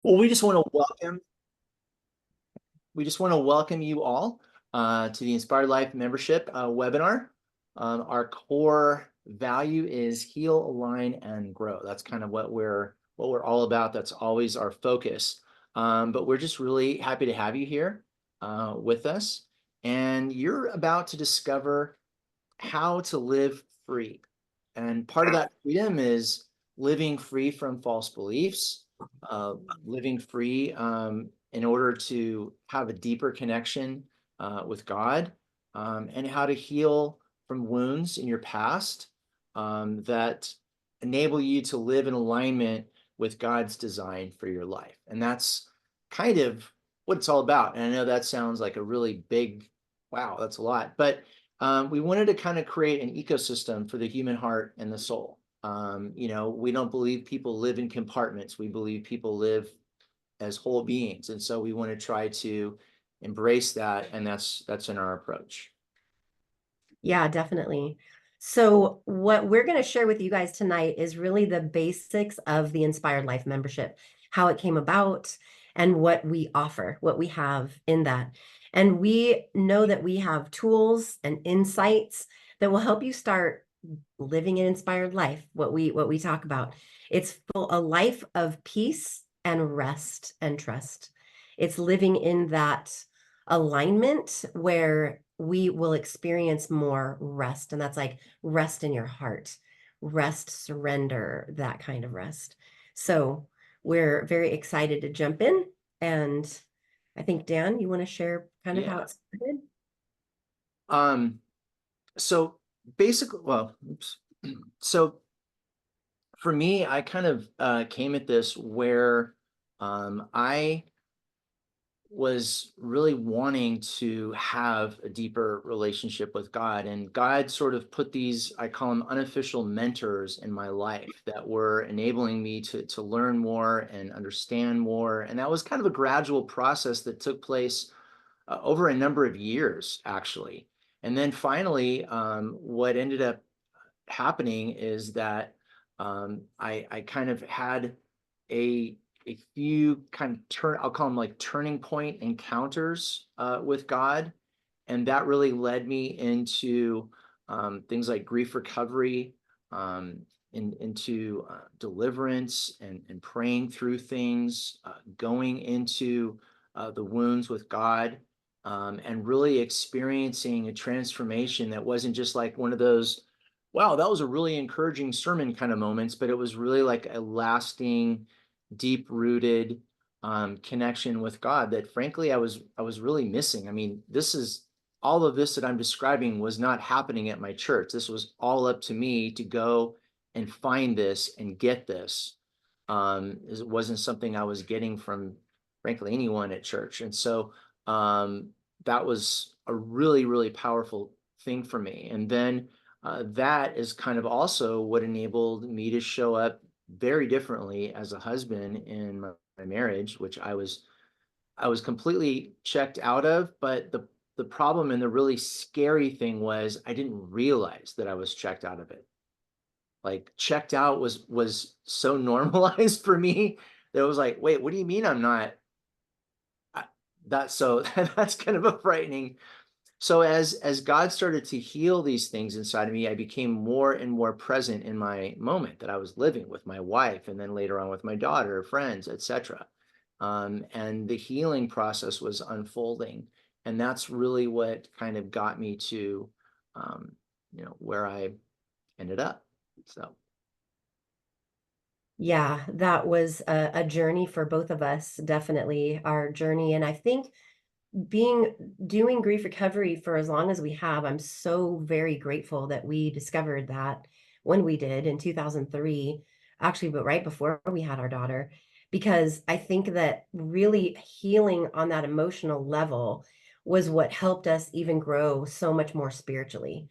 Well, we just want to welcome you all to the Inspired Life membership webinar. Our core value is heal, align, and grow. That's kind of what we're all about. That's always our focus. But we're just really happy to have you here with us. And you're about to discover how to live free. And part of that freedom is living free from false beliefs, living free in order to have a deeper connection with God, and how to heal from wounds in your past that enable you to live in alignment with God's design for your life. And that's kind of what it's all about. And I know that sounds like a really big, wow, that's a lot. But we wanted to kind of create an ecosystem for the human heart and the soul. We don't believe people live in compartments. We believe people live as whole beings. And so we want to try to embrace that. And that's in our approach. Yeah, definitely. So what we're going to share with you guys tonight is really the basics of the Inspired Life membership, how it came about, and what we offer, what we have in that. And we know that we have tools and insights that will help you start living an inspired life, what we talk about. It's a life of peace and rest and trust. It's living in that alignment where we will experience more rest. And that's like rest in your heart, rest, surrender, that kind of rest. So we're very excited to jump in. And I think, Dan, you want to share kind of how Yeah. it started? So basically, well, oops. So for me, I kind of came at this where I was really wanting to have a deeper relationship with God. And God sort of put these, I call them unofficial mentors in my life that were enabling me to learn more and understand more. And that was kind of a gradual process that took place over a number of years, actually. And then finally, what ended up happening is that I kind of had a few kind of I'll call them like turning point encounters with God. And that really led me into things like grief recovery, into deliverance and praying through things, going into the wounds with God, and really experiencing a transformation that wasn't just like one of those, wow, that was a really encouraging sermon kind of moments, but it was really like a lasting, deep rooted connection with God that frankly I was really missing. I mean, this is all of this that I'm describing was not happening at my church. This was all up to me to go and find this and get this. It wasn't something I was getting from frankly anyone at church. And so that was a really, really powerful thing for me. And then that is kind of also what enabled me to show up very differently as a husband in my marriage, which I was completely checked out of. But the problem and the really scary thing was I didn't realize that I was checked out of it. Like checked out was so normalized for me that it was like, wait, what do you mean I'm not? That's so that's kind of a frightening. So as God started to heal these things inside of me, I became more and more present in my moment that I was living with my wife, and then later on with my daughter, friends, etc. And the healing process was unfolding, and that's really what kind of got me to, where I ended up. So Yeah, that was a journey for both of us, definitely our journey. And I think doing grief recovery for as long as we have, I'm so very grateful that we discovered that when we did in 2003, actually, but right before we had our daughter, because I think that really healing on that emotional level was what helped us even grow so much more spiritually.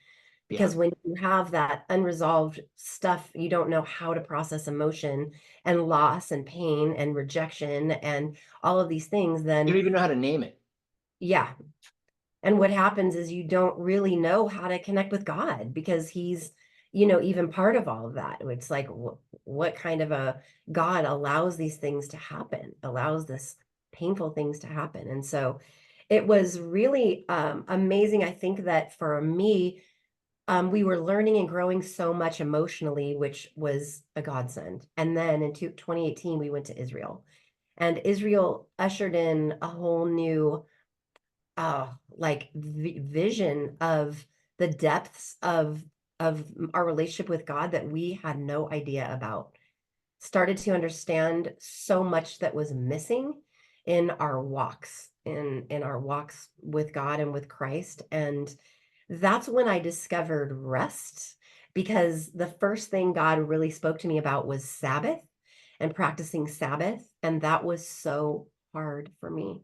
yeah, Because when you have that unresolved stuff, you don't know how to process emotion and loss and pain and rejection and all of these things, you then don't even know how to name it. yeah, and what happens is you don't really know how to connect with God because even part of all of that. It's like, what kind of a God allows these things to happen, allows this painful things to happen. And so it was really amazing. I think that for me, we were learning and growing so much emotionally, which was a godsend. And then in 2018, we went to Israel, and Israel ushered in a whole new like vision of the depths of our relationship with God that we had no idea about. Started to understand so much that was missing in our walks, in our walks with God and with Christ. And that's when I discovered rest, because the first thing God really spoke to me about was Sabbath and practicing Sabbath. And that was so hard for me.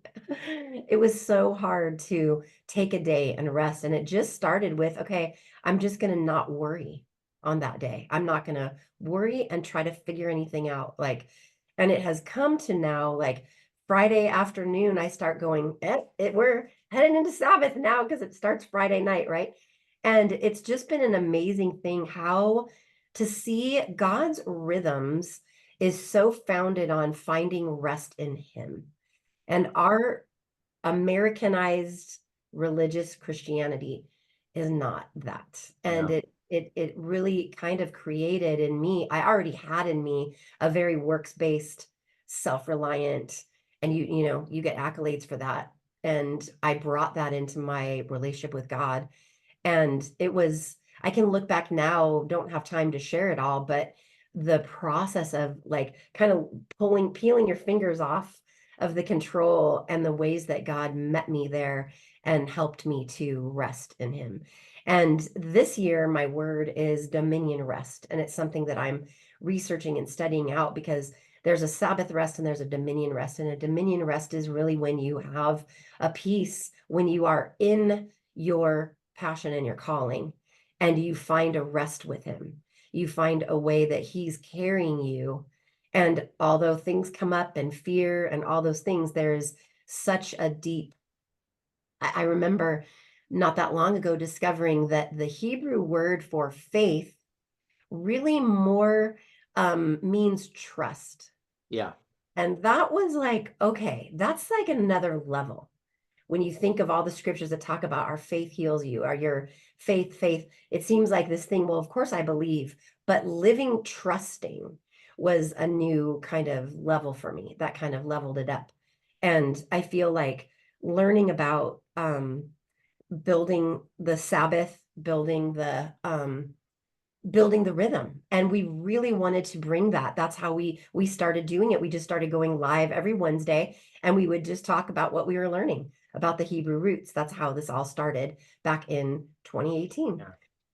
It was so hard to take a day and rest. And it just started with, okay, I'm just going to not worry on that day. I'm not going to worry and try to figure anything out. And it has come to now, like Friday afternoon, I start going, we're heading into Sabbath now because it starts Friday night, right? And it's just been an amazing thing how to see God's rhythms is so founded on finding rest in Him. And our Americanized religious Christianity is not that. And Yeah. it really kind of created in me, I already had in me a very works-based, self-reliant, and you get accolades for that. And I brought that into my relationship with God. And I can look back now, don't have time to share it all, but the process of like kind of peeling your fingers off of the control and the ways that God met me there and helped me to rest in Him. And this year, my word is dominion rest. And it's something that I'm researching and studying out, because there's a Sabbath rest and there's a dominion rest. And a dominion rest is really when you have a peace, when you are in your passion and your calling, and you find a rest with Him. You find a way that He's carrying you. And although things come up and fear and all those things, there's such a deep, I remember not that long ago discovering that the Hebrew word for faith really more means trust. Yeah. And that was like, okay, that's like another level. When you think of all the scriptures that talk about our faith heals you, or your faith, it seems like this thing, well, of course I believe, but living trusting was a new kind of level for me. That kind of leveled it up. And I feel like learning about building the Sabbath, building the rhythm, and we really wanted to bring that. That's how we started doing it. We just started going live every Wednesday, and we would just talk about what we were learning about the Hebrew roots. That's how this all started back in 2018. Yeah.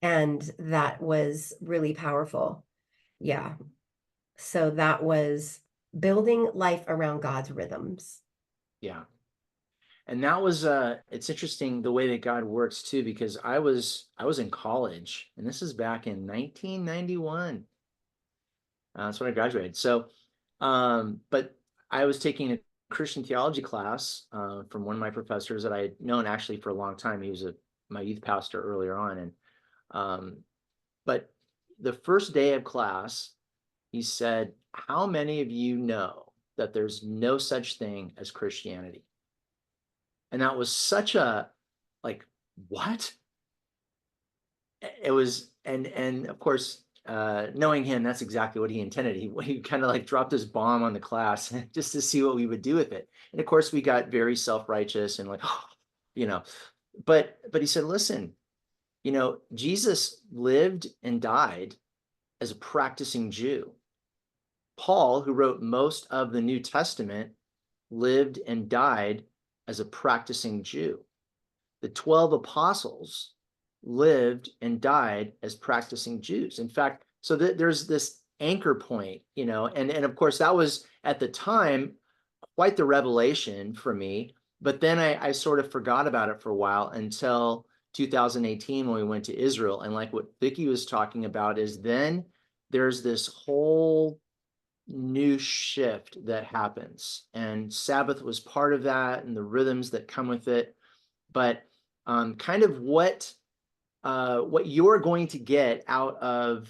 And that was really powerful. Yeah. So that was building life around God's rhythms. Yeah. And that was it's interesting the way that God works too, because I was in college, and this is back in 1991. That's when I graduated. So but I was taking a Christian theology class from one of my professors that I had known actually for a long time. He was my youth pastor earlier on. And but the first day of class, he said, "How many of you know that there's no such thing as Christianity?" And that was such a, like, what? It was, and of course, knowing him, that's exactly what he intended. He kind of like dropped this bomb on the class just to see what we would do with it. And of course, we got very self-righteous and like, you know, but he said, listen, Jesus lived and died as a practicing Jew. Paul, who wrote most of the New Testament, lived and died as a practicing Jew. The 12 apostles lived and died as practicing Jews. In fact, so there's this anchor point, and of course that was at the time quite the revelation for me. But then I sort of forgot about it for a while until 2018 when we went to Israel. And like what Vicki was talking about is then there's this whole new shift that happens. And Sabbath was part of that and the rhythms that come with it. But kind of what what you're going to get out of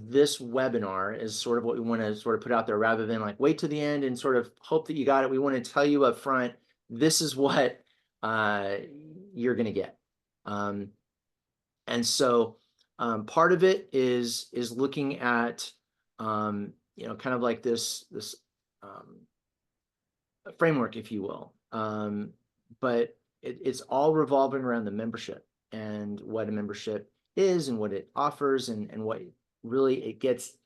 this webinar is sort of what we want to sort of put out there, rather than like wait to the end and sort of hope that you got it. We want to tell you up front, this is what you're going to get. And so part of it is looking at kind of like this framework, if you will. But it's all revolving around the membership and what a membership is and what it offers and what really it gets,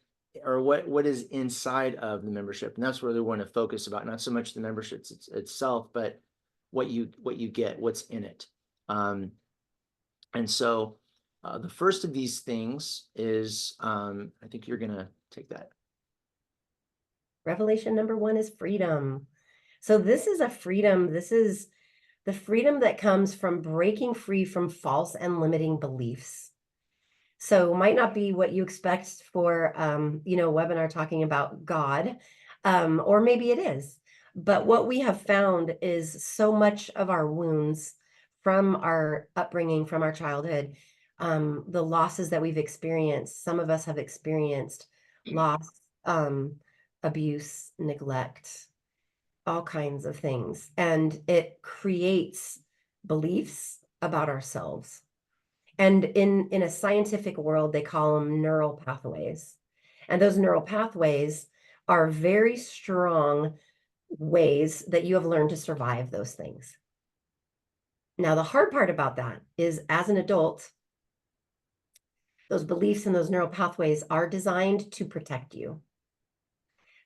or what is inside of the membership. And that's where they want to focus about, not so much the membership itself, but what you get, what's in it. And so the first of these things is, I think you're going to take that. Revelation number 1 is freedom. So this is a freedom. This is the freedom that comes from breaking free from false and limiting beliefs. So might not be what you expect for, a webinar talking about God, or maybe it is. But what we have found is so much of our wounds from our upbringing, from our childhood, the losses that we've experienced. Some of us have experienced loss, abuse, neglect, all kinds of things. And it creates beliefs about ourselves. And in a scientific world, they call them neural pathways. And those neural pathways are very strong ways that you have learned to survive those things. Now, the hard part about that is, as an adult, those beliefs and those neural pathways are designed to protect you.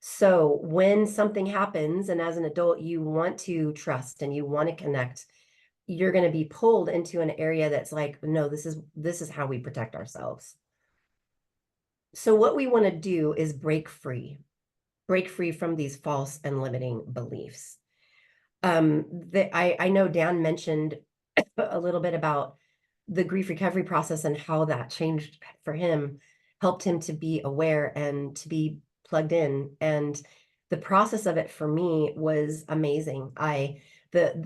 So when something happens, and as an adult, you want to trust and you want to connect, you're going to be pulled into an area that's like, no, this is how we protect ourselves. So what we want to do is break free from these false and limiting beliefs. I know Dan mentioned a little bit about the grief recovery process and how that changed for him, helped him to be aware and to be plugged in. And the process of it for me was amazing.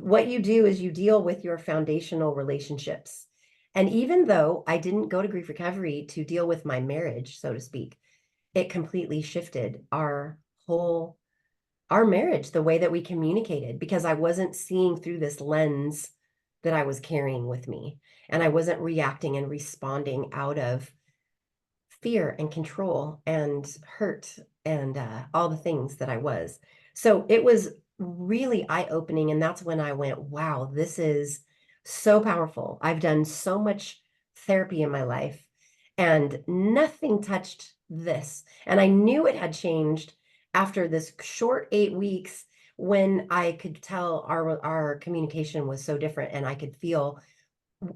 What you do is you deal with your foundational relationships. And even though I didn't go to grief recovery to deal with my marriage, so to speak, it completely shifted our marriage, the way that we communicated, because I wasn't seeing through this lens that I was carrying with me. And I wasn't reacting and responding out of fear and control and hurt and all the things that I was. So it was really eye-opening. And that's when I went, wow, this is so powerful. I've done so much therapy in my life and nothing touched this. And I knew it had changed after this short 8 weeks, when I could tell our communication was so different, and I could feel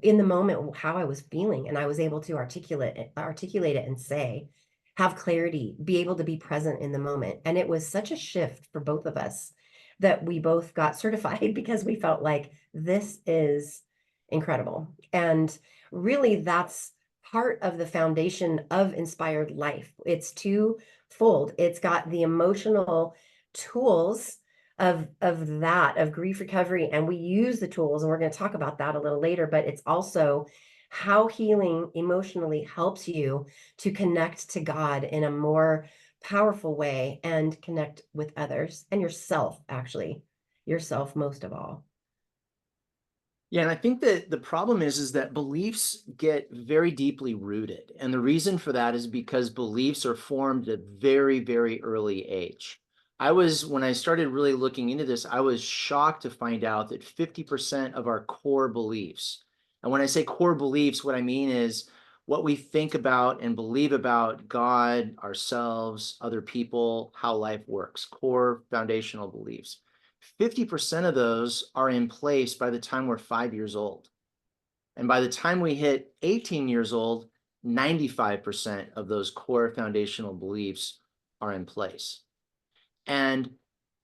in the moment how I was feeling, and I was able to articulate it and say, have clarity, be able to be present in the moment. And it was such a shift for both of us that we both got certified, because we felt like this is incredible. And really, that's part of the foundation of Inspired Life. It's twofold. It's got the emotional tools of grief recovery, and we use the tools, and we're going to talk about that a little later, but it's also how healing emotionally helps you to connect to God in a more powerful way and connect with others and yourself, actually, yourself most of all. Yeah, and I think that the problem is that beliefs get very deeply rooted. And the reason for that is because beliefs are formed at a very, very early age. When I started really looking into this, I was shocked to find out that 50% of our core beliefs, and when I say core beliefs, what I mean is what we think about and believe about God, ourselves, other people, how life works, core foundational beliefs. 50% of those are in place by the time we're 5 years old. And by the time we hit 18 years old, 95% of those core foundational beliefs are in place. And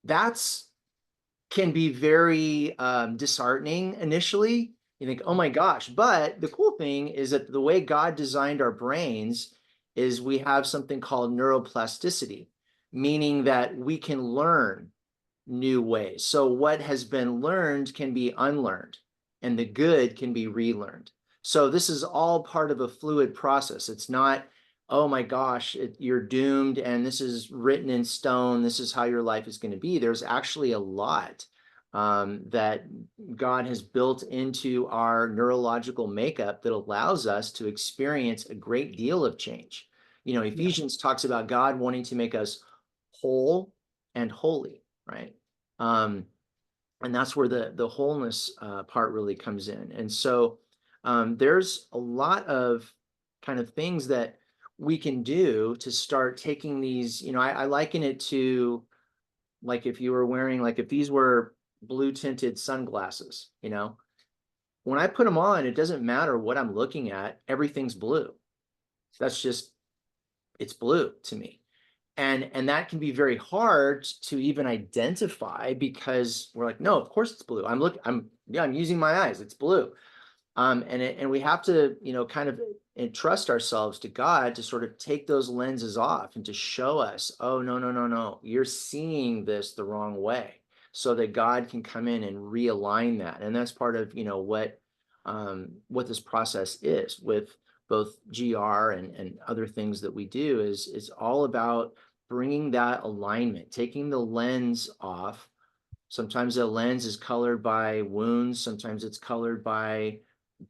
that's can be very disheartening initially. You think, oh my gosh. But the cool thing is that the way God designed our brains is we have something called neuroplasticity, meaning that we can learn new ways. So what has been learned can be unlearned, and the good can be relearned. So this is all part of a fluid process. It's not, oh my gosh, you're doomed and this is written in stone. This is how your life is going to be. There's actually a lot that God has built into our neurological makeup that allows us to experience a great deal of change. You know, Yeah. Ephesians talks about God wanting to make us whole and holy, right? Um, and that's where the wholeness part really comes in. And so there's a lot of kind of things that we can do to start taking these. You know, I liken it to like if you were wearing, like if these were blue tinted sunglasses, you know, when I put them on, it doesn't matter what I'm looking at, everything's blue. That's just, it's blue to me. And that can be very hard to even identify because we're like, no, of course it's blue. I'm using my eyes, it's blue. And we have to, you know, kind of entrust ourselves to God to sort of take those lenses off and to show us, oh, no, no, no, no, you're seeing this the wrong way, so that God can come in and realign that. And that's part of, you know, what this process is with both GR and other things that we do is it's all about bringing that alignment, taking the lens off. Sometimes the lens is colored by wounds, sometimes it's colored by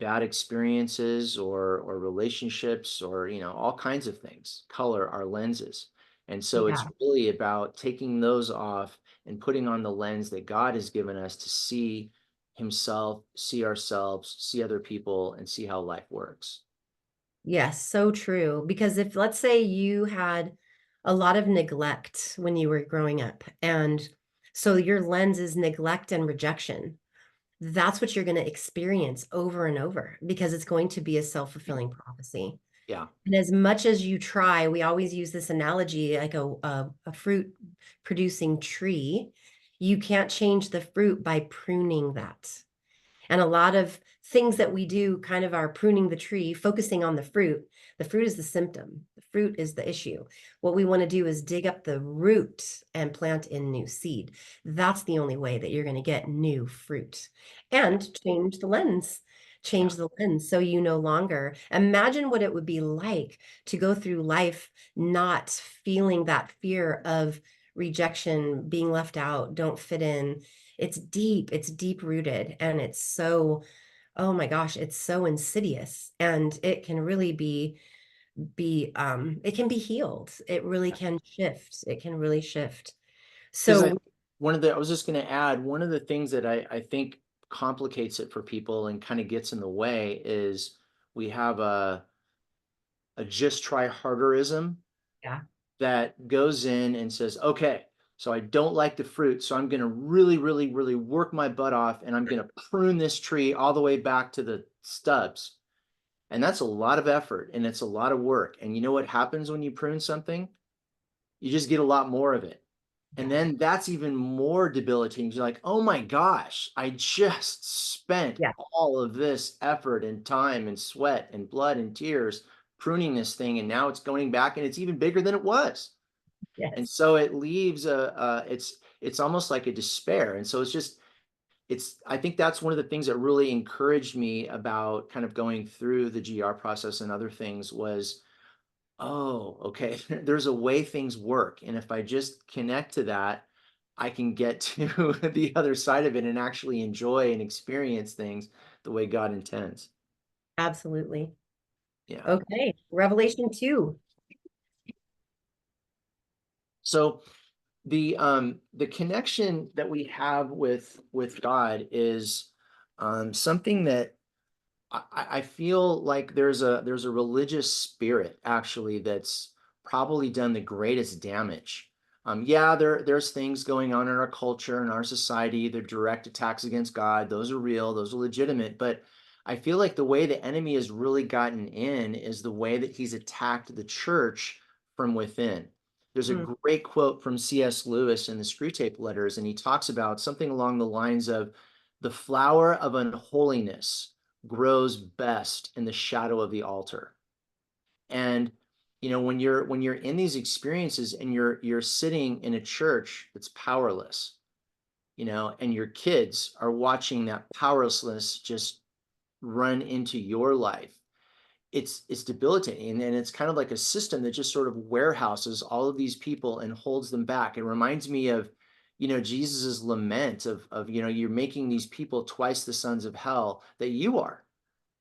bad experiences or relationships or, you know, all kinds of things color our lenses. And so it's Yeah. really about taking those off and putting on the lens that God has given us to see himself, see ourselves, see other people, and see how life works. Yes, so true. Because if, let's say, you had a lot of neglect when you were growing up, and so your lens is neglect and rejection, that's what you're going to experience over and over because it's going to be a self-fulfilling prophecy. Yeah. And as much as you try, we always use this analogy like a fruit producing tree. You can't change the fruit by pruning that. And a lot of things that we do kind of are pruning the tree, focusing on the fruit. The fruit is the symptom, the fruit is the issue. What we want to do is dig up the root and plant in new seed. That's the only way that you're going to get new fruit and change the lens. Yeah. Change the lens so you no longer imagine what it would be like to go through life not feeling that fear of rejection, being left out, don't fit in. It's deep rooted, and it's so, oh my gosh, it's so insidious, and it can really it can be healed. It really can shift. It can really shift. Because I So I was just going to add one of the things that I think complicates it for people and kind of gets in the way is we have a just try harderism yeah, that goes in and says, okay, so I don't like the fruit, so I'm going to really, really, really work my butt off and I'm going to prune this tree all the way back to the stubs. And that's a lot of effort and it's a lot of work. And you know what happens when you prune something? You just get a lot more of it. And yeah, then that's even more debilitating. You're like, oh my gosh, I just spent yeah, all of this effort and time and sweat and blood and tears pruning this thing, and now it's going back and it's even bigger than it was. And yes, so it leaves it's almost like a despair. And so I think that's one of the things that really encouraged me about kind of going through the GR process and other things was, oh, okay, there's a way things work. And if I just connect to that, I can get to the other side of it and actually enjoy and experience things the way God intends. absolutely. Yeah. Okay, Revelation 2. So the connection that we have with God is something that I feel like there's a religious spirit actually that's probably done the greatest damage. Yeah, there's things going on in our culture and our society, the direct attacks against God, those are real, those are legitimate, but I feel like the way the enemy has really gotten in is the way that he's attacked the church from within. There's a Hmm. great quote from C.S. Lewis in the Screwtape Letters, and he talks about something along the lines of the flower of unholiness grows best in the shadow of the altar. And you know, when you're in these experiences and you're sitting in a church that's powerless, you know, and your kids are watching that powerlessness just run into your life, it's debilitating. And it's kind of like a system that just sort of warehouses all of these people and holds them back. It reminds me of, Jesus's lament of, you're making these people twice the sons of hell that you are,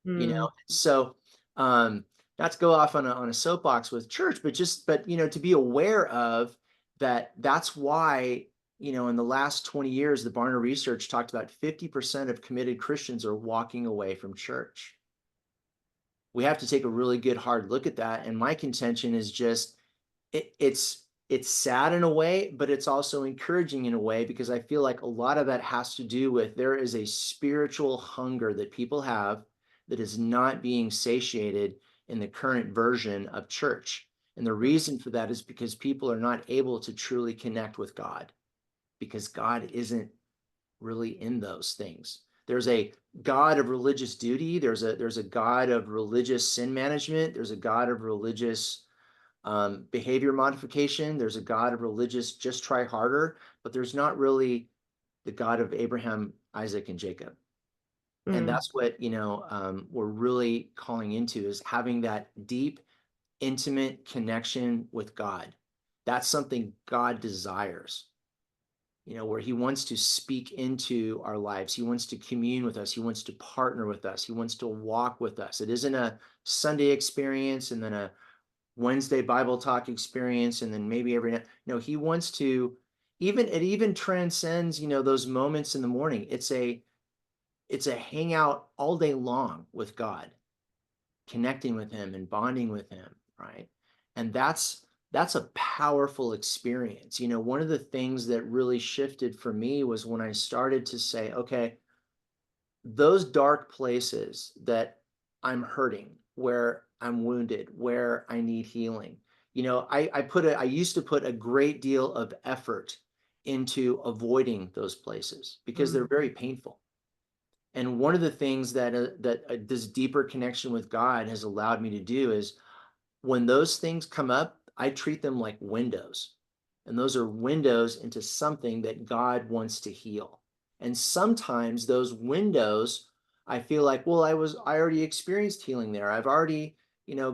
Mm, so um not to go off on a soapbox with church, but to be aware of that. That's why, in the last 20 years, the Barna research talked about 50% of committed Christians are walking away from church. We have to take a really good hard look at that. And my contention is just it's sad in a way, but it's also encouraging in a way, because I feel like a lot of that has to do with there is a spiritual hunger that people have that is not being satiated in the current version of church. And the reason for that is because people are not able to truly connect with God, because God isn't really in those things. There's a God of religious duty. There's a God of religious sin management. There's a God of religious behavior modification. There's a God of religious just try harder, but there's not really the God of Abraham, Isaac, and Jacob. And mm. that's what we're really calling into, is having that deep, intimate connection with God. That's something God desires, where he wants to speak into our lives. He wants to commune with us. He wants to partner with us. He wants to walk with us. It isn't a Sunday experience and then a Wednesday Bible talk experience and then maybe every night. No, he wants to, it even transcends, those moments in the morning. It's a hangout all day long with God, connecting with him and bonding with him, right? And that's a powerful experience. One of the things that really shifted for me was when I started to say, okay, those dark places that I'm hurting, where I'm wounded, where I need healing. I used to put a great deal of effort into avoiding those places because they're Mm. very painful. And one of the things that this deeper connection with God has allowed me to do is, when those things come up, I treat them like windows. And those are windows into something that God wants to heal. And sometimes those windows, I feel like, well, I already experienced healing there. I've already,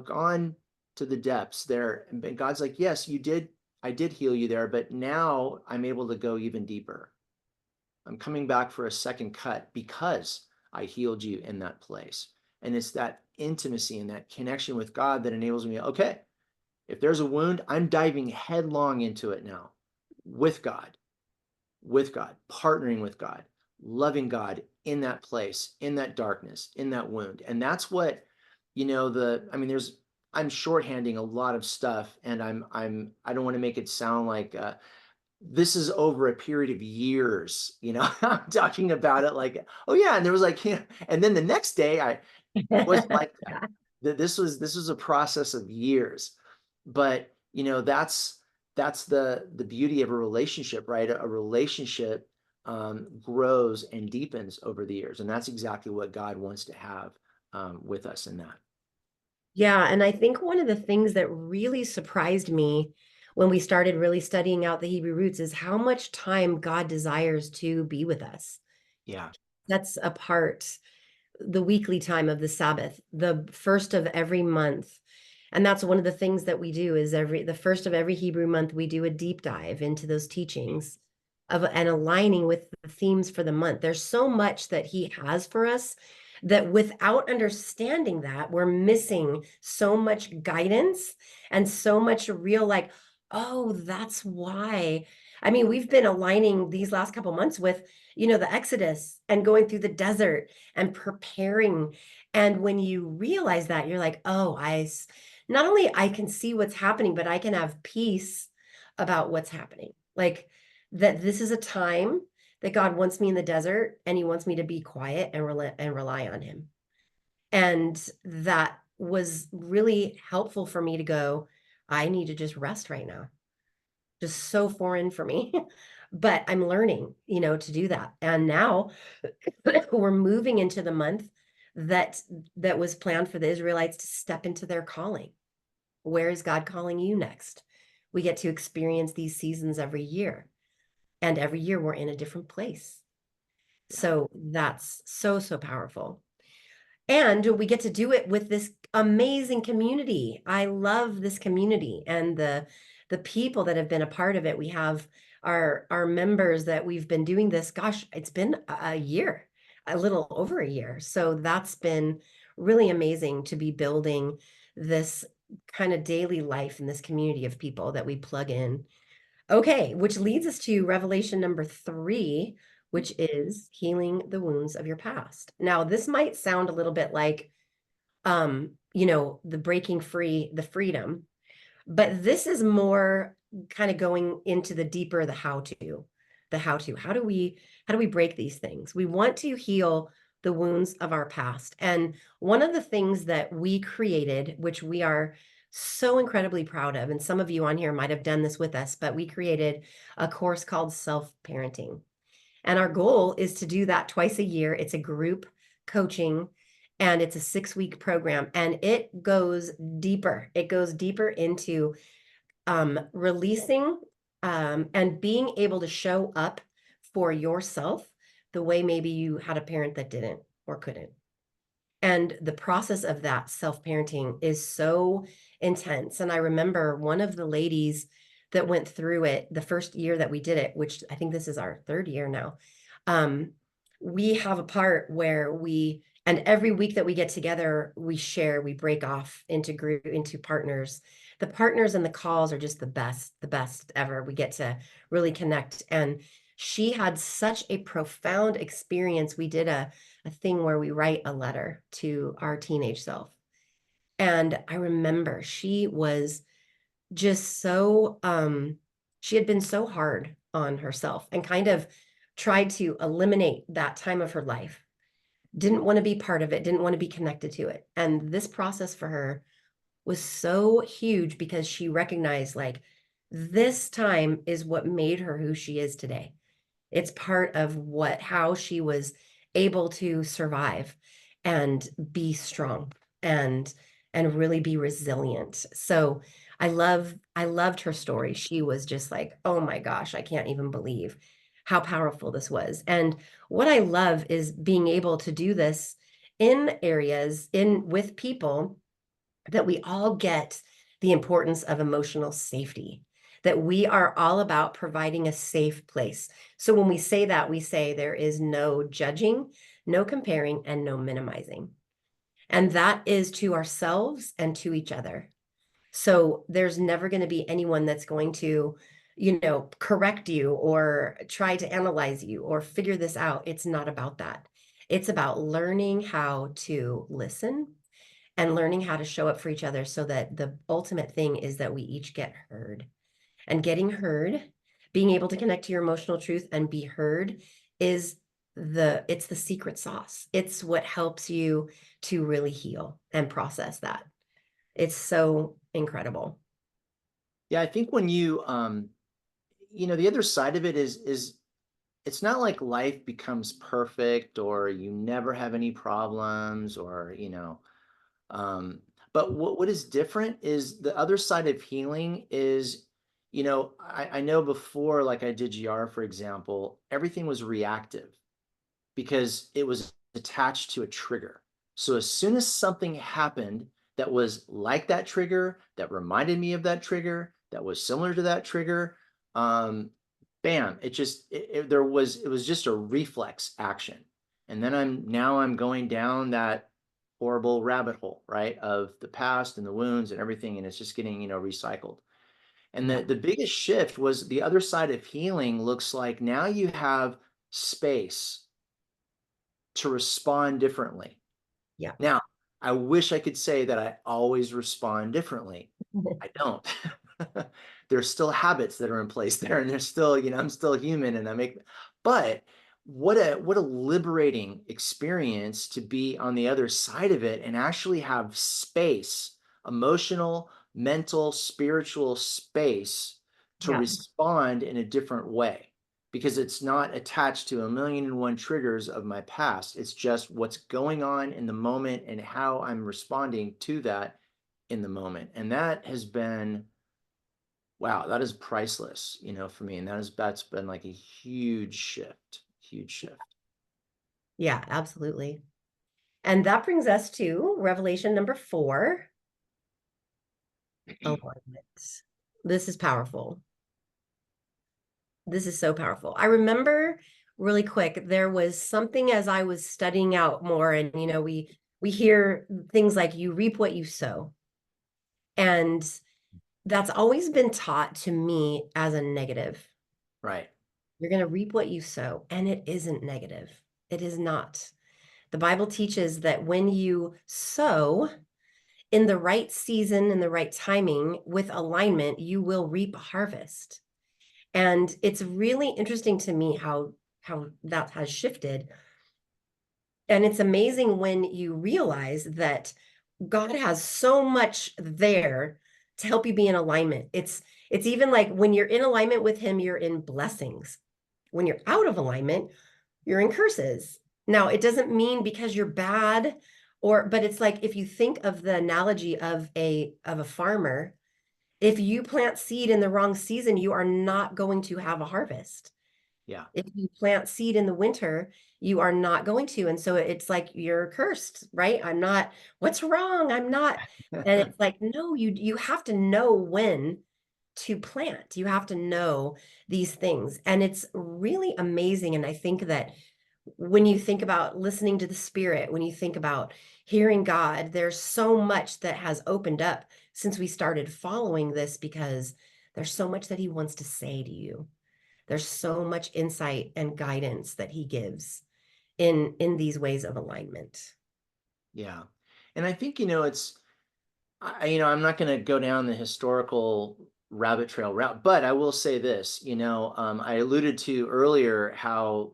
gone to the depths there. And God's like, yes, you did. I did heal you there, but now I'm able to go even deeper. I'm coming back for a second cut because I healed you in that place. And it's that intimacy and that connection with God that enables me, okay, if there's a wound, I'm diving headlong into it now with God, partnering with God, loving God in that place, in that darkness, in that wound. And that's what, I'm shorthanding a lot of stuff, and I don't want to make it sound like this is over a period of years. I'm talking about it like, oh yeah, and there was like, and then the next day it wasn't like that. This was a process of years. But that's the beauty of a relationship, right? A relationship grows and deepens over the years, and that's exactly what God wants to have with us in that. Yeah, and I think one of the things that really surprised me when we started really studying out the Hebrew roots is how much time God desires to be with us. Yeah, That's apart the weekly time of the Sabbath, the first of every month. And that's one of the things that we do is the first of every Hebrew month, we do a deep dive into those teachings of and aligning with the themes for the month. There's so much that he has for us that without understanding that, we're missing so much guidance and so much real like, oh, that's why. I mean, we've been aligning these last couple months with, the Exodus and going through the desert and preparing. And when you realize that, you're like, oh, not only I can see what's happening, but I can have peace about what's happening. Like that this is a time that God wants me in the desert and he wants me to be quiet and rely on him. And that was really helpful for me to go, I need to just rest right now. Just so foreign for me. But I'm learning, to do that. And now we're moving into the month that that was planned for the Israelites to step into their calling. Where is God calling you next? We get to experience these seasons every year. And every year we're in a different place. yeah, So that's so, so powerful. And we get to do it with this amazing community. I love this community and the people that have been a part of it. We have our members that we've been doing this. Gosh, it's been a year, a little over a year. So that's been really amazing to be building this kind of daily life in this community of people that we plug in. Okay, which leads us to revelation number 3, which is healing the wounds of your past. Now, this might sound a little bit like, the breaking free, the freedom, but this is more kind of going into the deeper, the how to. How do we break these things? We want to heal the wounds of our past. And one of the things that we created, which we are so incredibly proud of, and some of you on here might have done this with us, but we created a course called Self-Parenting. And our goal is to do that twice a year. It's a group coaching and it's a 6-week program, and it goes deeper. It goes deeper into releasing and being able to show up for yourself the way maybe you had a parent that didn't or couldn't. And the process of that self-parenting is so intense. And I remember one of the ladies that went through it the first year that we did it, which I think this is our 3rd year now. We have a part where and every week that we get together, we break off into partners. The partners and the calls are just the best ever. We get to really connect. And she had such a profound experience. We did a thing where we write a letter to our teenage self. And I remember she was just so, she had been so hard on herself and kind of tried to eliminate that time of her life. Didn't want to be part of it, didn't want to be connected to it. And this process for her was so huge because she recognized like this time is what made her who she is today. It's part of how she was able to survive and be strong and really be resilient. So I loved her story. She was just like, oh my gosh, I can't even believe how powerful this was. And what I love is being able to do this in areas with people that we all get the importance of emotional safety, that we are all about providing a safe place. So when we say that, we say there is no judging, no comparing, and no minimizing. And that is to ourselves and to each other. So there's never going to be anyone that's going to, correct you or try to analyze you or figure this out. It's not about that. It's about learning how to listen and learning how to show up for each other so that the ultimate thing is that we each get heard. And getting heard, being able to connect to your emotional truth and be heard is it's the secret sauce. It's what helps you to really heal and process that. It's so incredible. Yeah, I think when the other side of it is it's not like life becomes perfect or you never have any problems or, but what is different is the other side of healing is, I know before, like I did GR, for example, everything was reactive because it was attached to a trigger. So as soon as something happened that was like that trigger, that reminded me of that trigger, that was similar to that trigger, bam, it was just a reflex action. And then I'm going down that horrible rabbit hole, right, of the past and the wounds and everything, and it's just getting, recycled. And the biggest shift was the other side of healing looks like now you have space to respond differently. Yeah. Now, I wish I could say that I always respond differently. I don't. There's still habits that are in place there, and there's still, I'm still human and but what a liberating experience to be on the other side of it and actually have space, emotional, mental, spiritual space to Yeah. respond in a different way because it's not attached to 1,000,001 triggers of my past. It's just what's going on in the moment and how I'm responding to that in the moment. And that has been, wow, that is priceless, for me. And that's been like a huge shift, huge shift. Yeah, absolutely. And that brings us to Revelation number 4, alignment. This is powerful. This is so powerful. I remember really quick, there was something as I was studying out more, and we hear things like you reap what you sow. And that's always been taught to me as a negative. Right. You're going to reap what you sow, and it isn't negative. It is not. The Bible teaches that when you sow in the right season, in the right timing, with alignment, you will reap a harvest. And it's really interesting to me how that has shifted. And it's amazing when you realize that God has so much there to help you be in alignment. It's even like when you're in alignment with him, you're in blessings. When you're out of alignment, you're in curses. Now, it doesn't mean because you're bad but it's like if you think of the analogy of a farmer, if you plant seed in the wrong season, you are not going to have a harvest. Yeah. If you plant seed in the winter, you are not going to. And so it's like you're cursed, right? What's wrong? I'm not. And it's like, no, you have to know when to plant. You have to know these things. And it's really amazing. And I think that when you think about listening to the Spirit, when you think about hearing God, there's so much that has opened up since we started following this because there's so much that He wants to say to you. There's so much insight and guidance that He gives in these ways of alignment. Yeah. And I think, I'm not going to go down the historical rabbit trail route, but I will say this, I alluded to earlier how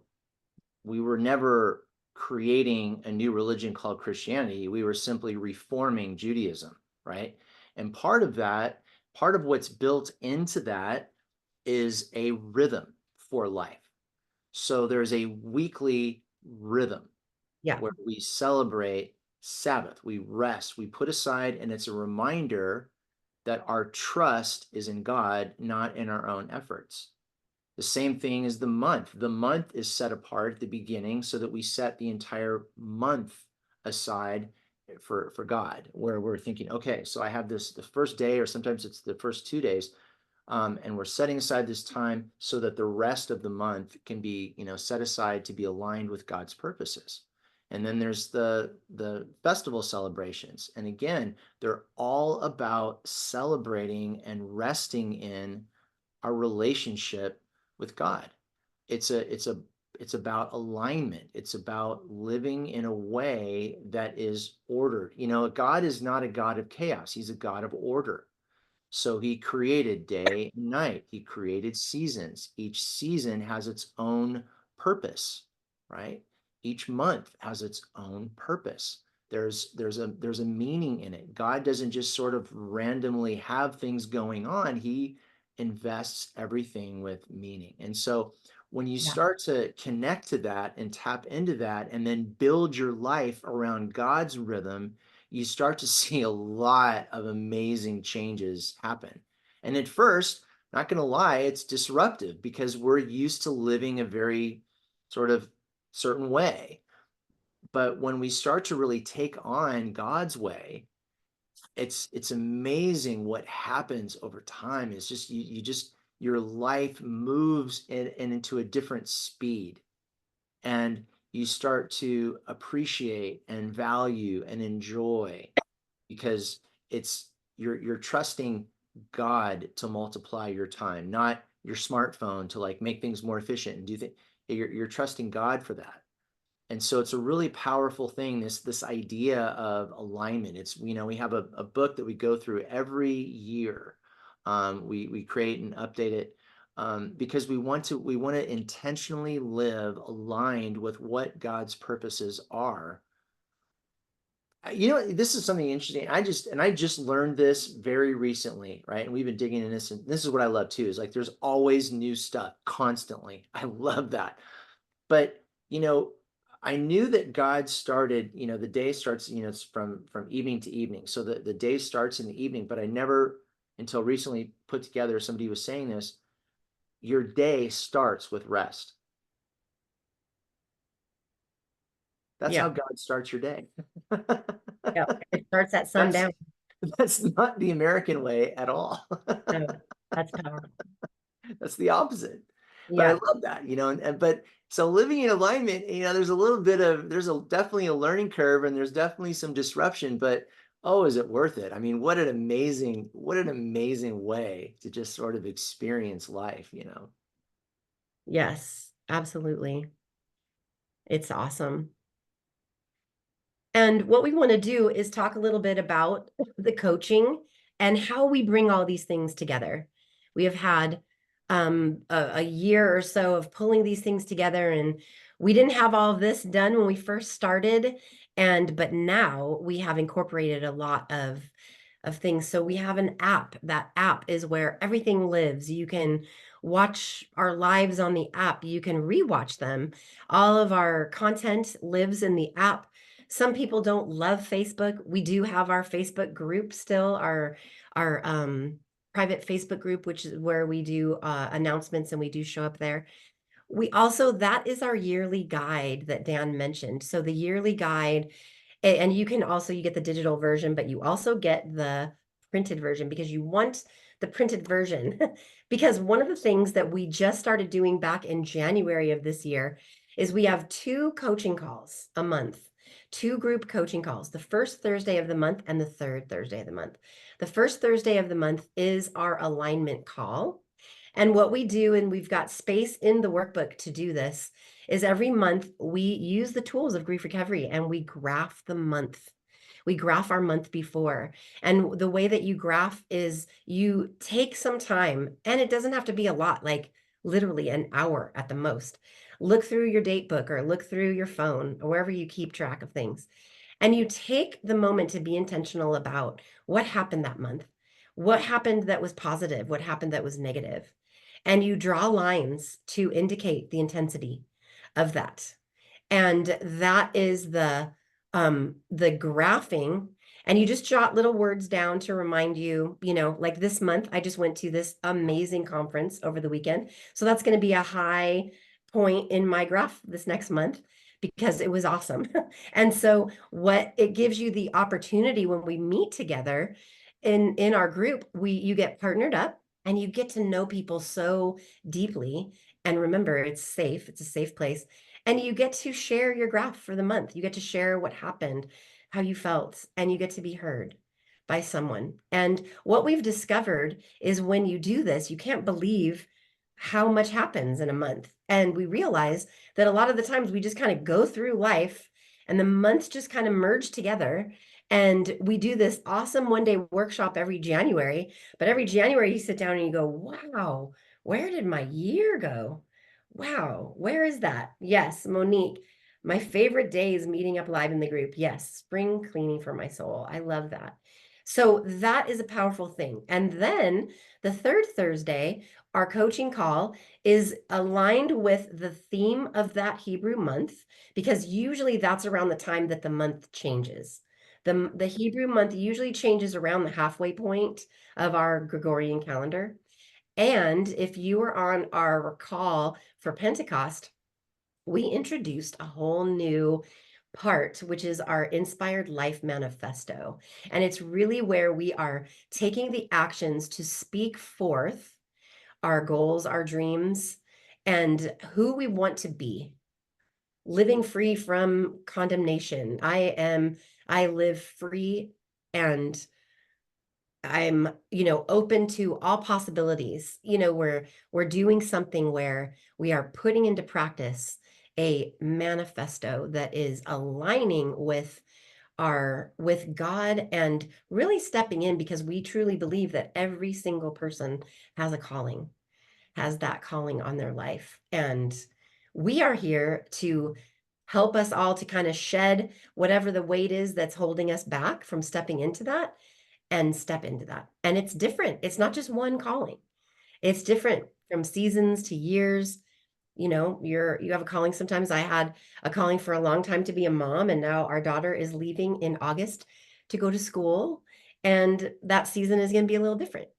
we were never creating a new religion called Christianity. We were simply reforming Judaism, right? And part of what's built into that is a rhythm for life. So there's a weekly rhythm Yeah. where we celebrate Sabbath, we rest, we put aside, and it's a reminder that our trust is in God, not in our own efforts. The same thing as the month. The month is set apart at the beginning so that we set the entire month aside for God, where we're thinking, okay, so I have the first day, or sometimes it's the first 2 days, and we're setting aside this time so that the rest of the month can be, set aside to be aligned with God's purposes. And then there's the festival celebrations, and again, they're all about celebrating and resting in our relationship with God. It's about alignment. It's about living in a way that is ordered. God is not a God of chaos. He's a God of order. So he created day and night. He created seasons. Each season has its own purpose, right? Each month has its own purpose. There's a meaning in it. God doesn't just sort of randomly have things going on. He invests everything with meaning. And so when you Yeah. start to connect to that and tap into that and then build your life around God's rhythm, you start to see a lot of amazing changes happen. And at first, not going to lie, it's disruptive because we're used to living a very sort of certain way. But when we start to really take on God's way, it's amazing what happens over time. It's just you just your life moves into a different speed, and you start to appreciate and value and enjoy because you're trusting God to multiply your time, not your smartphone to like make things more efficient and do things. You're trusting God for that. And so it's a really powerful thing, this idea of alignment. It's, we have a book that we go through every year. We create and update it because we want to intentionally live aligned with what God's purposes are. This is something interesting. I just learned this very recently, right? And we've been digging in this, and this is what I love too, is like there's always new stuff constantly. I love that. But I knew that God started, the day starts, it's from evening to evening. So the day starts in the evening, but I never until recently put together, somebody was saying this, your day starts with rest. That's Yeah. how God starts your day. Yeah. It starts at That's sundown. that's not the American way at all. No, that's powerful. That's the opposite. But I Yeah. love that, and but so living in alignment, there's definitely a learning curve and there's definitely some disruption, but oh, is it worth it? I mean, what an amazing way to just sort of experience life. Yes, absolutely. It's awesome. And what we want to do is talk a little bit about the coaching and how we bring all these things together. We have had a year or so of pulling these things together, and we didn't have all of this done when we first started, but now we have incorporated a lot of things. So we have an app. That app is where everything lives. You can watch our lives on the app. You can rewatch them. All of our content lives in the app. Some people don't love Facebook. We do have our Facebook group still, our private Facebook group, which is where we do announcements and we do show up there. We also, that is our yearly guide that Dan mentioned. So the yearly guide, and you get the digital version, but you also get the printed version because you want the printed version. Because one of the things that we just started doing back in January of this year is we have 2 coaching calls a month, 2 group coaching calls, the first Thursday of the month and the third Thursday of the month. The first Thursday of the month is our alignment call. And what we do, and we've got space in the workbook to do this, is every month we use the tools of grief recovery and we graph the month. We graph our month before. And the way that you graph is you take some time, and it doesn't have to be a lot, like literally an hour at the most. Look through your date book or look through your phone or wherever you keep track of things. And you take the moment to be intentional about what happened that month, what happened that was positive, what happened that was negative. And you draw lines to indicate the intensity of that. And that is the graphing. And you just jot little words down to remind you, like this month, I just went to this amazing conference over the weekend. So that's going to be a high point in my graph this next month because it was awesome. And so what it gives you the opportunity when we meet together in our group, you get partnered up and you get to know people so deeply. And remember, it's safe. It's a safe place. And you get to share your graph for the month. You get to share what happened, how you felt, and you get to be heard by someone. And what we've discovered is when you do this, you can't believe how much happens in a month. And we realize that a lot of the times we just kind of go through life and the months just kind of merge together. And we do this awesome 1-day workshop every January. But every January you sit down and you go, wow, where did my year go? Wow, where is that? Yes, Monique, my favorite day is meeting up live in the group. Yes, spring cleaning for my soul. I love that. So that is a powerful thing. And then the third Thursday, our coaching call is aligned with the theme of that Hebrew month, because usually that's around the time that the month changes. The Hebrew month usually changes around the halfway point of our Gregorian calendar. And if you were on our call for Pentecost, we introduced a whole new part, which is our Inspired Life Manifesto. And it's really where we are taking the actions to speak forth our goals, our dreams, and who we want to be, living free from condemnation. I live free and I'm, open to all possibilities. We're doing something where we are putting into practice a manifesto that is aligning with God and really stepping in, because we truly believe that every single person has a calling, has that calling on their life. And we are here to help us all to kind of shed whatever the weight is that's holding us back from stepping into that and step into that. And it's different. It's not just one calling. It's different from seasons to years. You have a calling. Sometimes I had a calling for a long time to be a mom, and now our daughter is leaving in August to go to school. And that season is going to be a little different.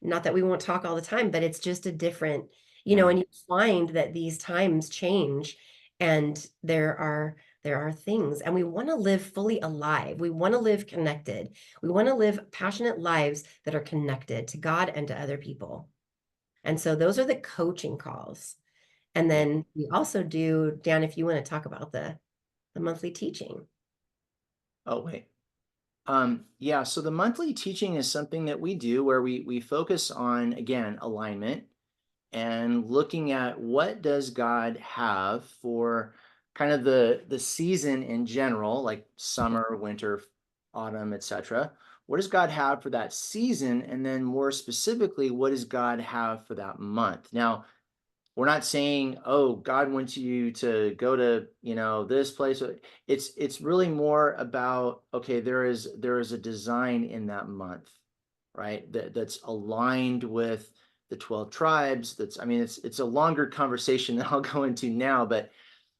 Not that we won't talk all the time, but it's just a different, Yeah. and you find that these times change and there are there are things, and we want to live fully alive. We want to live connected. We want to live passionate lives that are connected to God and to other people. And so those are the coaching calls. And Yeah. then we also do, Dan, if you want to talk about the monthly teaching. Oh, wait. Yeah, so the monthly teaching is something that we do where we focus on, again, alignment and looking at what does God have for kind of the season in general, like summer, winter, autumn, etc. What does God have for that season? And then more specifically, what does God have for that month? Now, we're not saying, oh, God wants you to go to, this place. It's really more about, okay, there is a design in that month, right? That's aligned with the 12 tribes. I mean, it's a longer conversation that I'll go into now, but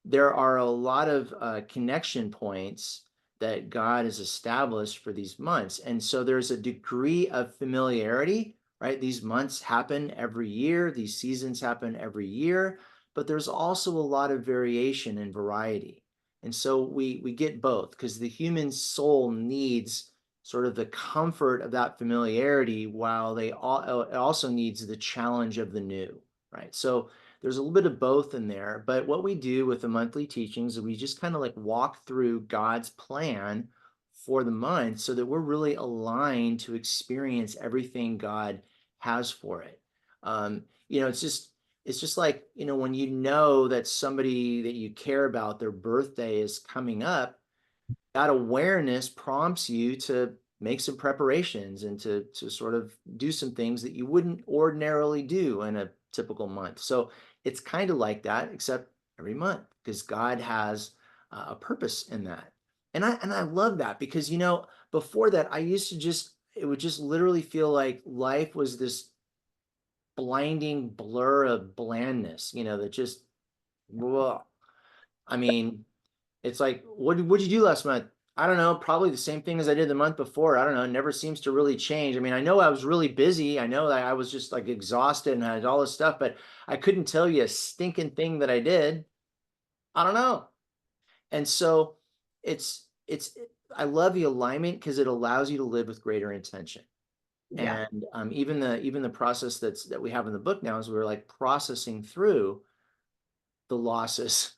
there are a lot of connection points that God has established for these months. And so there's a degree of familiarity, right? These months happen every year, these seasons happen every year, but there's also a lot of variation and variety. And so we get both because the human soul needs sort of the comfort of that familiarity while it also needs the challenge of the new, right? So there's a little bit of both in there, but what we do with the monthly teachings is we just kind of like walk through God's plan for the month so that we're really aligned to experience everything God has for it. It's just like, when that somebody that you care about, their birthday is coming up, that awareness prompts you to make some preparations and to sort of do some things that you wouldn't ordinarily do in a typical month. So it's kind of like that, except every month, because God has a purpose in that. And I love that because before that I used to it would just literally feel like life was this blinding blur of blandness, that just, well, I mean, it's like, what'd you do last month? I don't know, probably the same thing as I did the month before. I don't know. It never seems to really change. I mean, I know I was really busy. I know that I was just like exhausted and had all this stuff, but I couldn't tell you a stinking thing that I did. I don't know. And so it's I love the alignment because it allows you to live with greater intention. Yeah. And even the process that we have in the book now is we're like processing through the losses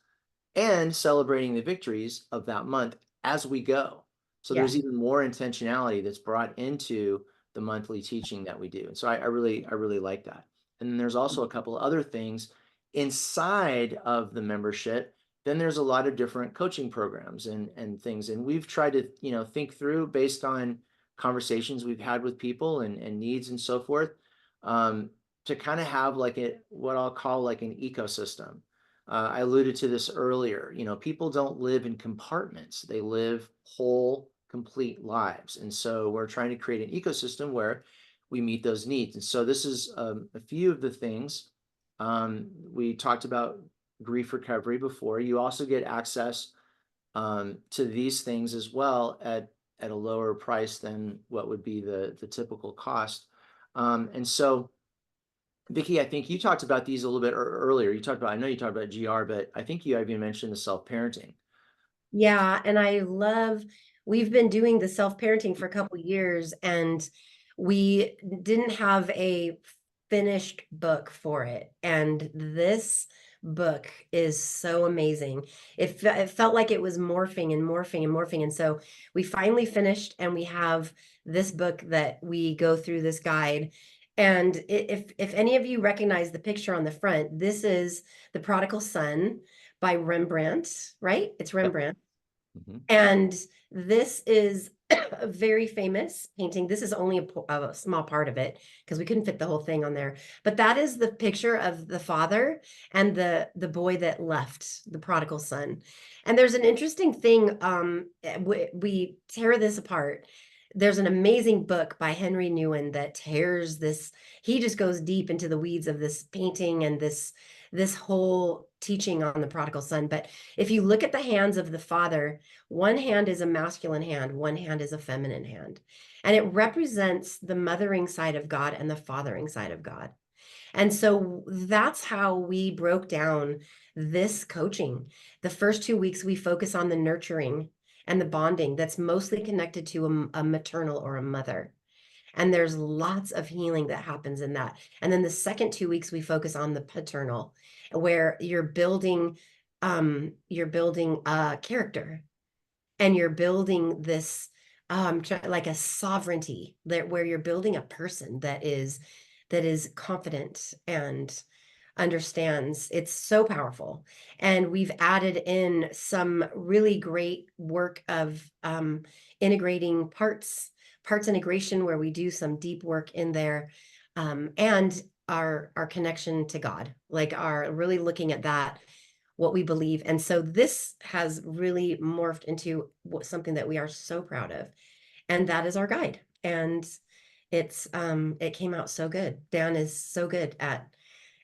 and celebrating the victories of that month as we go. So there's Yeah. even more intentionality that's brought into the monthly teaching that we do. And so I really like that. And then there's also a couple of other things inside of the membership. Then there's a lot of different coaching programs and things. And we've tried to, think through based on conversations we've had with people and needs and so forth, to kind of have like what I'll call like an ecosystem. I alluded to this earlier. People don't live in compartments, they live whole, complete lives. And so we're trying to create an ecosystem where we meet those needs. And so this is a few of the things. We talked about grief recovery before. You also get access to these things as well at a lower price than what would be the typical cost. And so Vicky, I think you talked about these a little bit earlier. I know you talked about GR, but I think you even mentioned the self-parenting. Yeah, and we've been doing the self-parenting for a couple years, and we didn't have a finished book for it. And this book is so amazing. It felt like it was morphing and morphing and morphing. And so we finally finished, and we have this book that we go through this guide. And if any of you recognize the picture on the front, this is The Prodigal Son by Rembrandt, right? It's Yep. Rembrandt. Mhm. And this is a very famous painting. This is only a small part of it because we couldn't fit the whole thing on there. But that is the picture of the father and the boy that left, the prodigal son. And there's an interesting thing. We tear this apart. There's an amazing book by Henry Newen that tears this. He just goes deep into the weeds of this painting and this whole teaching on the prodigal son. But if you look at the hands of the father, one hand is a masculine hand, one hand is a feminine hand. And it represents the mothering side of God and the fathering side of God. And so that's how we broke down this coaching. The first 2 weeks, we focus on the nurturing and the bonding that's mostly connected to a maternal or a mother. And there's lots of healing that happens in that. And then the second 2 weeks, we focus on the paternal, where you're building character, and you're building this like a sovereignty, that where you're building a person that is confident and understands. It's so powerful. And we've added in some really great work of integrating parts integration, where we do some deep work in there, and our connection to God, like our really looking at that, what we believe. And so this has really morphed into something that we are so proud of, and that is our guide. And it came out so good. Dan is so good at,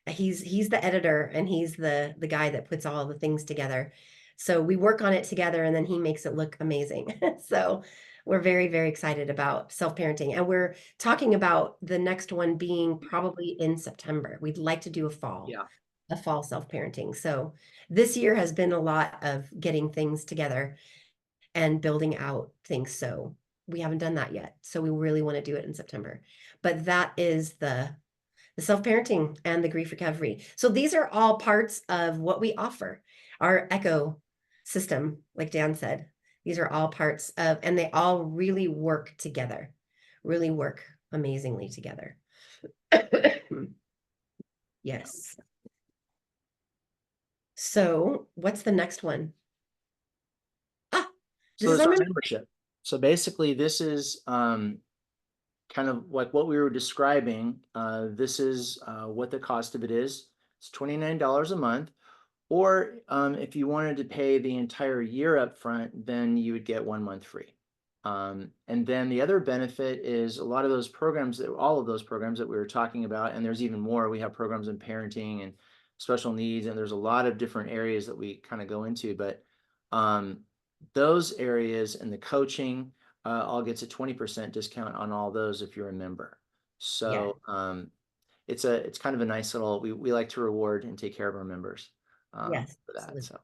he's the editor, and he's the guy that puts all the things together. So we work on it together, and then he makes it look amazing. So we're very, very excited about self-parenting, and we're talking about the next one being probably in September. We'd like to do Yeah. a fall self-parenting. So this year has been a lot of getting things together and building out things. So we haven't done that yet. So we really want to do it in September. But that is the self-parenting and the grief recovery. So these are all parts of what we offer, our echo system, like Dan said. These are all parts of, and they all really work together, really work amazingly together. Yes. So what's the next one? Ah, this So is it's our our membership. So basically this is kind of like what we were describing. This is what the cost of it is. It's $29 a month. Or if you wanted to pay the entire year up front, then you would get 1 month free. And then the other benefit is a lot of those programs, all of those programs that we were talking about, and there's even more. We have programs in parenting and special needs, and there's a lot of different areas that we kind of go into. But those areas and the coaching all gets a 20% discount on all those if you're a member. So it's kind of a nice little, we like to reward and take care of our members Yes, for that. absolutely. So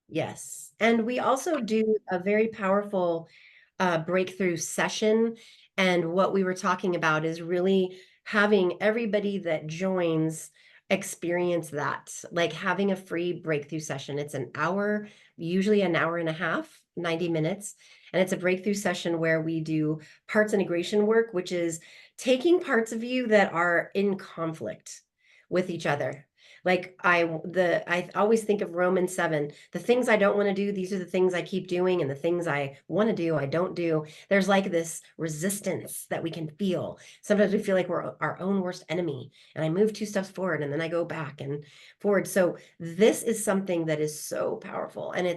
Yes. And we also do a very powerful breakthrough session. And what we were talking about is really having everybody that joins experience that, like having a free breakthrough session. It's an hour, usually an hour and a half, 90 minutes. And it's a breakthrough session where we do parts integration work, which is taking parts of you that are in conflict with each other. Like I always think of Romans 7. The things I don't want to do, these are the things I keep doing, and the things I want to do, I don't do. There's like this resistance that we can feel. Sometimes we feel like we're our own worst enemy, and I move 2 steps forward and then I go back and forward. So this is something that is so powerful, and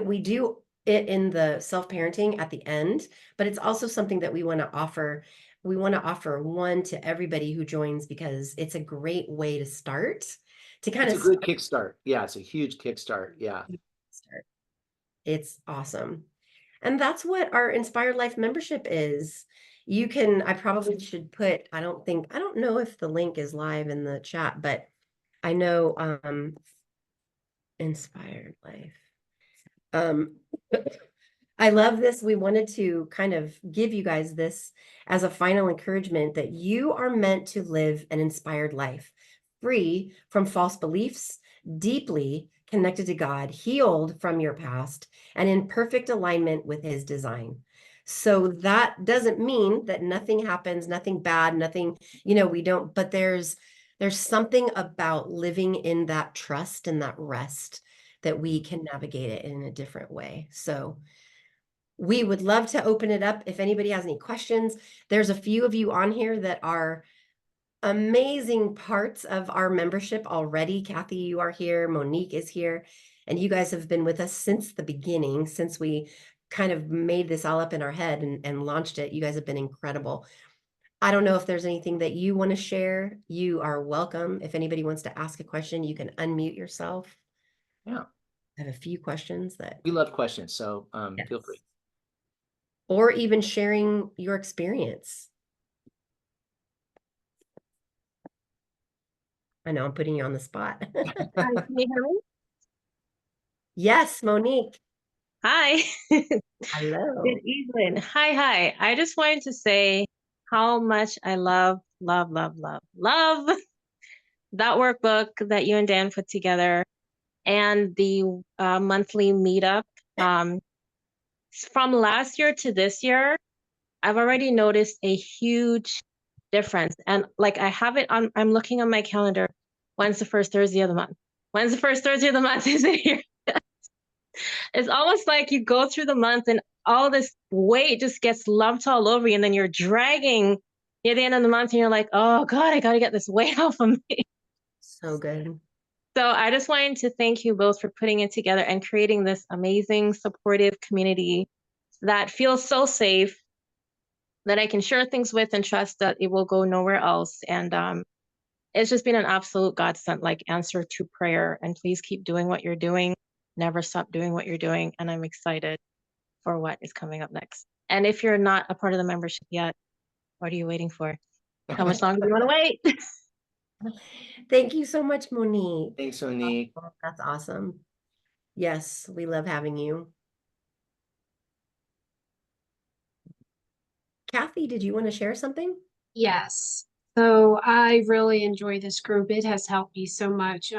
we do it in the self-parenting at the end, but it's also something that we want to offer. We want to offer one to everybody who joins, because it's a great way to start, to kind it's of a good kickstart. Yeah, it's a huge kickstart. Yeah. start. It's awesome. And that's what our Inspired Life membership is. I probably should put, I don't know if the link is live in the chat, but I know Inspired Life. I love this. We wanted to kind of give you guys this as a final encouragement that you are meant to live an inspired life, free from false beliefs, deeply connected to God, healed from your past, and in perfect alignment with his design. So that doesn't mean that nothing happens, nothing bad, nothing, we don't, but there's something about living in that trust and that rest that we can navigate it in a different way. So we would love to open it up if anybody has any questions. There's a few of you on here that are amazing parts of our membership already. Kathy, you are here. Monique is here. And you guys have been with us since the beginning, since we kind of made this all up in our head and launched it. You guys have been incredible. I don't know if there's anything that you want to share. You are welcome. If anybody wants to ask a question, you can unmute yourself. Yeah. I have a few questions that. We love questions. So Yes. feel free. Or even sharing your experience. I know I'm putting you on the spot. Hi, can you hear me? Yes, Monique. Hi. Good Hello. evening. Hi. I just wanted to say how much I love that workbook that you and Dan put together and the monthly meetup. Um, from last year to this year, I've already noticed a huge difference. And like I have it on, I'm looking on my calendar. When's the first Thursday of the month? When's the first Thursday of the month? Is it here? It's almost like you go through the month and all this weight just gets lumped all over you, and then you're dragging near the end of the month, and you're like, oh God, I got to get this weight off of me. So good. So I just wanted to thank you both for putting it together and creating this amazing, supportive community that feels so safe that I can share things with and trust that it will go nowhere else. And it's just been an absolute godsend, like answer to prayer. And please keep doing what you're doing. Never stop doing what you're doing. And I'm excited for what is coming up next. And if you're not a part of the membership yet, what are you waiting for? How much longer do you want to wait? Thank you so much, Monique. Thanks, Monique. Oh, that's awesome. Yes, we love having you. Kathy, did you want to share something? Yes. So I really enjoy this group. It has helped me so much.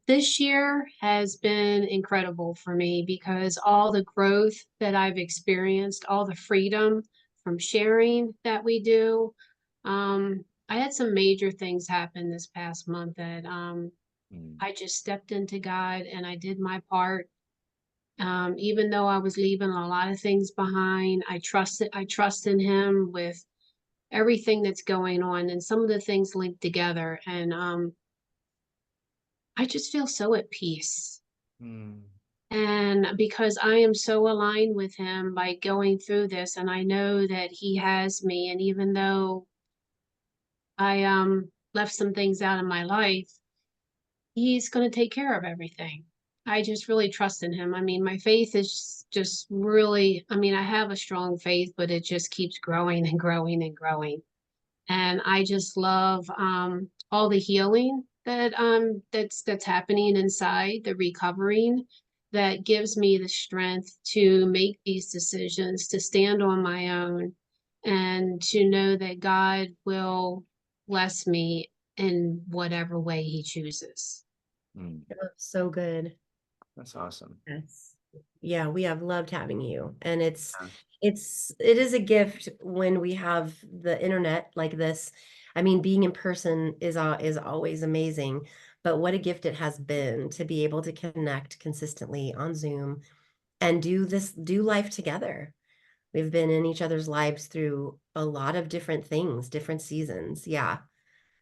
This year has been incredible for me because all the growth that I've experienced, all the freedom from sharing that we do. I had some major things happen this past month that I just stepped into God and I did my part. Even though I was leaving a lot of things behind, I trust in Him with everything that's going on, and some of the things linked together, and I just feel so at peace. Mm. And because I am so aligned with him by going through this, and I know that he has me, and even though I left some things out of my life, he's going to take care of everything. I just really trust in him. I mean, my faith is just really, I mean, I have a strong faith, but it just keeps growing and growing and growing. And I just love all the healing that's happening inside, the recovering that gives me the strength to make these decisions, to stand on my own, and to know that God will bless me in whatever way He chooses. Mm. Oh, so good. That's awesome. Yes. Yeah, we have loved having you. And it Yeah. is a gift when we have the internet like this. I mean, being in person is always amazing, but what a gift it has been to be able to connect consistently on Zoom and do life together. We've been in each other's lives through a lot of different things, different seasons. Yeah.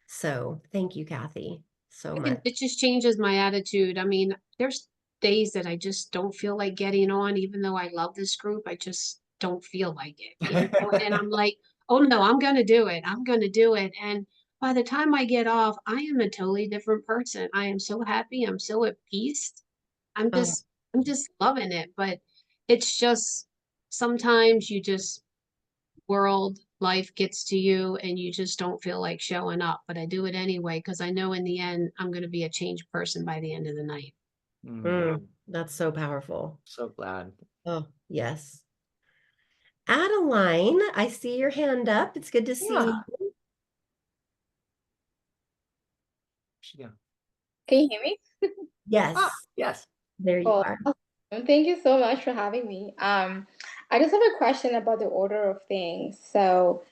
So thank you, Kathy, so much. It just changes my attitude. I mean, there's days that I just don't feel like getting on, even though I love this group. I just don't feel like it, And I'm like, oh no, I'm going to do it. I'm going to do it. And by the time I get off, I am a totally different person. I am so happy. I'm so at peace. I'm Oh, just, I'm just loving it. But it's just sometimes you just world life gets to you and you just don't feel like showing up, but I do it anyway because I know in the end I'm going to be a changed person by the end of the night. that's so powerful. So glad. Oh, yes. Adeline, I see your hand up. It's good to see Yeah. you. Yeah. Can you hear me? Yes, Yes. there you Cool. are. Awesome. Thank you so much for having me. I just have a question about the order of things. So,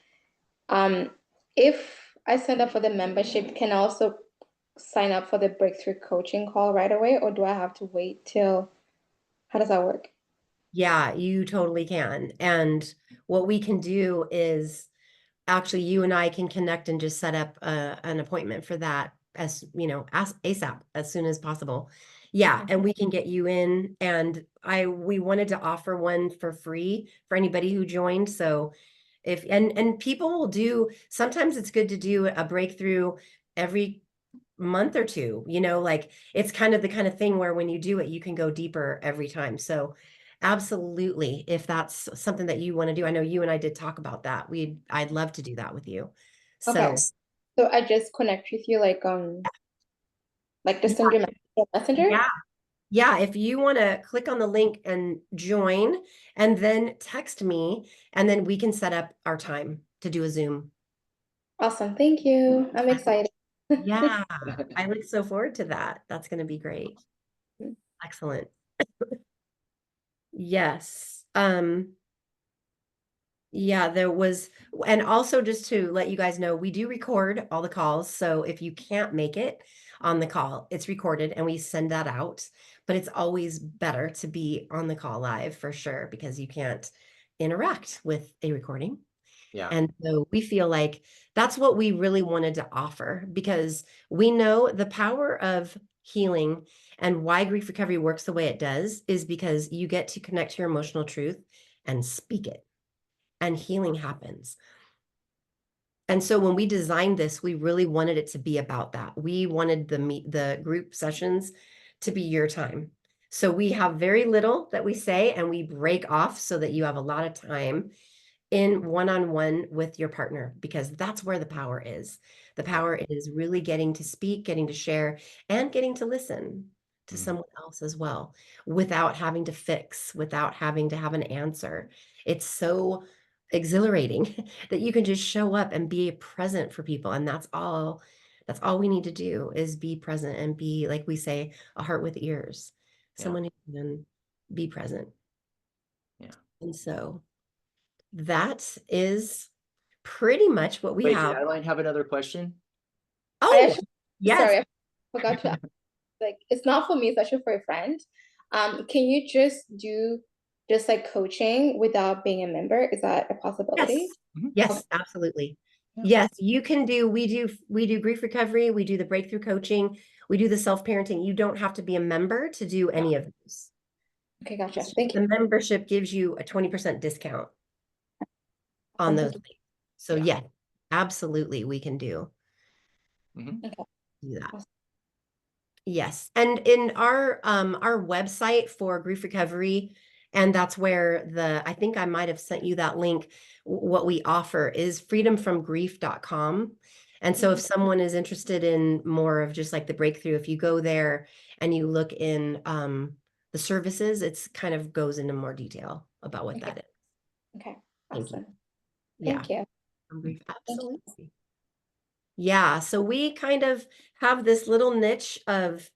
um, if I sign up for the membership, can I also sign up for the breakthrough coaching call right away, or do I have to wait till, how does that work? Yeah, you totally can. And what we can do is actually you and I can connect and just set up an appointment for that as ASAP, as soon as possible. Yeah, and we can get you in. And we wanted to offer one for free for anybody who joined. So if and people will do, sometimes it's good to do a breakthrough every month or two, like it's kind of the kind of thing where when you do it, you can go deeper every time. So absolutely, if that's something that you want to do, I know you and I did talk about that. I'd love to do that with you. Okay. So So I just connect with you like Like just under Messenger? Yeah. Yeah, if you want to click on the link and join and then text me, and then we can set up our time to do a Zoom. Awesome. Thank you. I'm excited. Yeah, I look so forward to that. That's going to be great. Excellent. Yes. Yeah, there was, and also just to let you guys know, we do record all the calls. So if you can't make it on the call, it's recorded and we send that out. But it's always better to be on the call live for sure, because you can't interact with a recording. Yeah. And so we feel like that's what we really wanted to offer, because we know the power of healing and why grief recovery works the way it does is because you get to connect to your emotional truth and speak it, and healing happens. And so when we designed this, we really wanted it to be about that. We wanted the group sessions to be your time. So we have very little that we say, and we break off so that you have a lot of time in one-on-one with your partner, because that's where the power is. The power is really getting to speak, getting to share, and getting to listen to someone else as well, without having to fix, without having to have an answer. It's so exhilarating that you can just show up and be present for people. And that's all we need to do, is be present and be, like we say, a heart with ears, someone who can be present. Yeah. And so that is pretty much what we Wait, have. did Adeline have another question? Oh, yes. Sorry, I forgot to ask. Like, it's not for me, it's actually for a friend. Can you just do just like coaching without being a member? Is that a possibility? Yes. Yes, absolutely. Yeah. Yes, you can do, we do grief recovery, we do the breakthrough coaching, we do the self-parenting. You don't have to be a member to do any of those. Okay, gotcha. Thank you. The membership gives you a 20% discount on those. So yeah, absolutely, we can do that. Awesome. Yes. And in our website for grief recovery, and that's where I think I might have sent you that link. What we offer is freedomfromgrief.com. And so if someone is interested in more of just like the breakthrough, if you go there and you look in the services, it's kind of goes into more detail about what that is. Okay. Thank you. Awesome. Yeah. Thank you. Absolutely. Yeah, so we kind of have this little niche of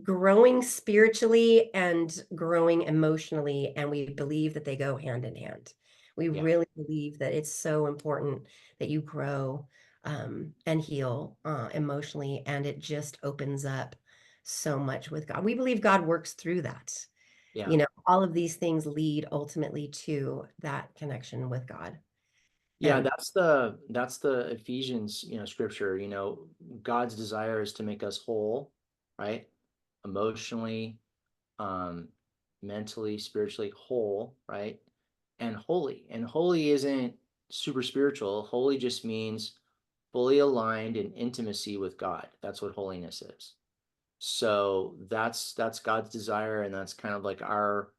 growing spiritually and growing emotionally, and we believe that they go hand in hand. We really believe that it's so important that you grow and heal emotionally, and it just opens up so much with God. We believe God works through that. Yeah. You know, all of these things lead ultimately to that connection with God. Yeah, And that's the Ephesians, scripture, God's desire is to make us whole, right? Emotionally, mentally, spiritually whole, right? And holy. And holy isn't super spiritual. Holy just means fully aligned in intimacy with God. That's what holiness is. So that's God's desire, and that's kind of like our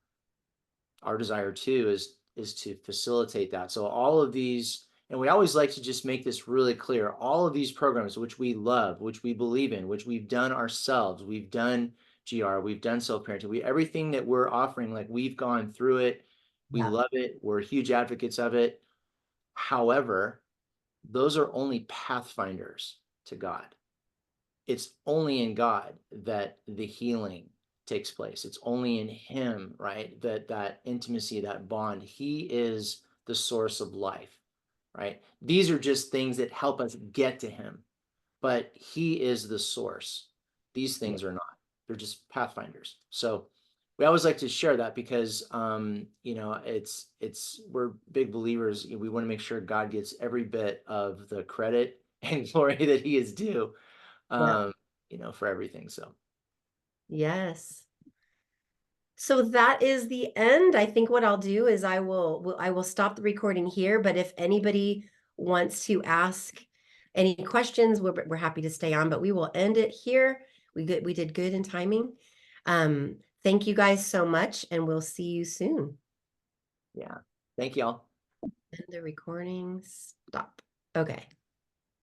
desire too, is to facilitate that. So all of these, and we always like to just make this really clear, all of these programs which we love, which we believe in, which we've done ourselves, we've done GR, we've done self-parenting, everything that we're offering, like we've gone through it, we love it, we're huge advocates of it. However, those are only pathfinders to God. It's only in God that the healing takes place. It's only in Him, right? That intimacy, that bond. He is the source of life, right? These are just things that help us get to Him, but He is the source. These things are not. They're just pathfinders. So we always like to share that because we're big believers. We want to make sure God gets every bit of the credit and glory that He is due. For everything. So yes. So that is the end. I think what I'll do is I will stop the recording here, but if anybody wants to ask any questions, we're happy to stay on, but we will end it here. We did good in timing. Thank you guys so much, and we'll see you soon. Yeah. Thank y'all. And the recording stop. Okay.